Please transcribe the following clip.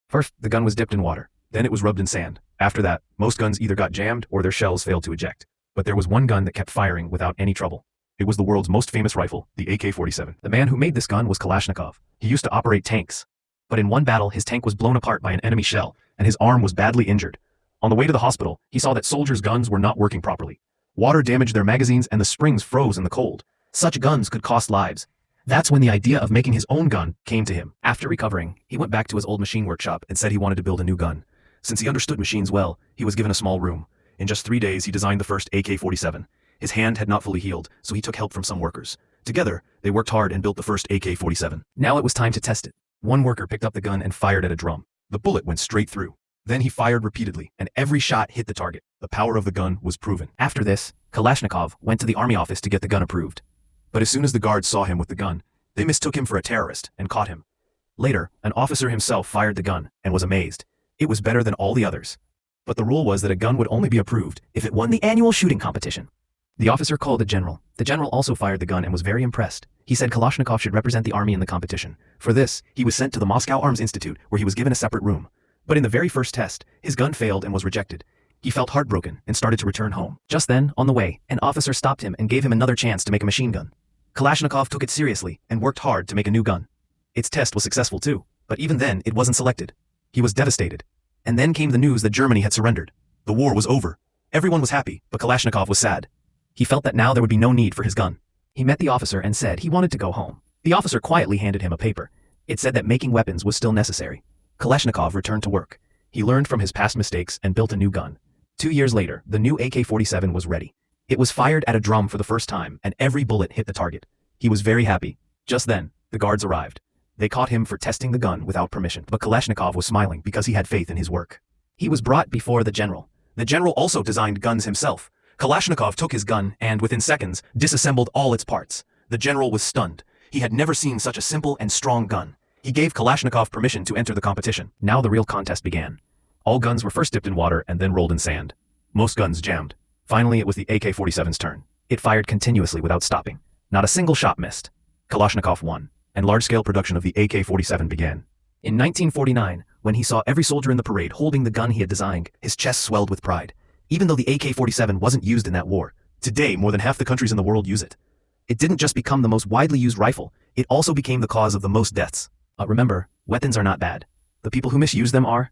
First, the gun was dipped in water. Then it was rubbed in sand. After that, most guns either got jammed or their shells failed to eject. But there was one gun that kept firing without any trouble. It was the world's most famous rifle, the AK-47. The man who made this gun was Kalashnikov. He used to operate tanks. But in one battle, his tank was blown apart by an enemy shell, and his arm was badly injured. On the way to the hospital, he saw that soldiers' guns were not working properly. Water damaged their magazines and the springs froze in the cold. Such guns could cost lives. That's when the idea of making his own gun came to him. After recovering, he went back to his old machine workshop and said he wanted to build a new gun. Since he understood machines well, he was given a small room. In just 3 days, he designed the first AK-47. His hand had not fully healed, so he took help from some workers. Together, they worked hard and built the first AK-47. Now it was time to test it. One worker picked up the gun and fired at a drum. The bullet went straight through. Then he fired repeatedly, and every shot hit the target. The power of the gun was proven. After this, Kalashnikov went to the army office to get the gun approved. But as soon as the guards saw him with the gun, they mistook him for a terrorist and caught him. Later, an officer himself fired the gun and was amazed. It was better than all the others. But the rule was that a gun would only be approved if it won the annual shooting competition. The officer called the general. The general also fired the gun and was very impressed. He said Kalashnikov should represent the army in the competition. For this, he was sent to the Moscow Arms Institute, where he was given a separate room. But in the very first test, his gun failed and was rejected. He felt heartbroken and started to return home. Just then, on the way, an officer stopped him and gave him another chance to make a machine gun. Kalashnikov took it seriously and worked hard to make a new gun. Its test was successful too, but even then it wasn't selected. He was devastated. And then came the news that Germany had surrendered. The war was over. Everyone was happy, but Kalashnikov was sad. He felt that now there would be no need for his gun. He met the officer and said he wanted to go home. The officer quietly handed him a paper. It said that making weapons was still necessary. Kalashnikov returned to work. He learned from his past mistakes and built a new gun. 2 years later, the new AK-47 was ready. It was fired at a drum for the first time, and every bullet hit the target. He was very happy. Just then, the guards arrived. They caught him for testing the gun without permission, but Kalashnikov was smiling because he had faith in his work. He was brought before the general. The general also designed guns himself. Kalashnikov took his gun and, within seconds, disassembled all its parts. The general was stunned. He had never seen such a simple and strong gun. He gave Kalashnikov permission to enter the competition. Now the real contest began. All guns were first dipped in water and then rolled in sand. Most guns jammed. Finally, it was the AK-47's turn. It fired continuously without stopping. Not a single shot missed. Kalashnikov won, and large-scale production of the AK-47 began. In 1949, when he saw every soldier in the parade holding the gun he had designed, his chest swelled with pride. Even though the AK-47 wasn't used in that war, today more than half the countries in the world use it. It didn't just become the most widely used rifle, it also became the cause of the most deaths. Remember, weapons are not bad. The people who misuse them are.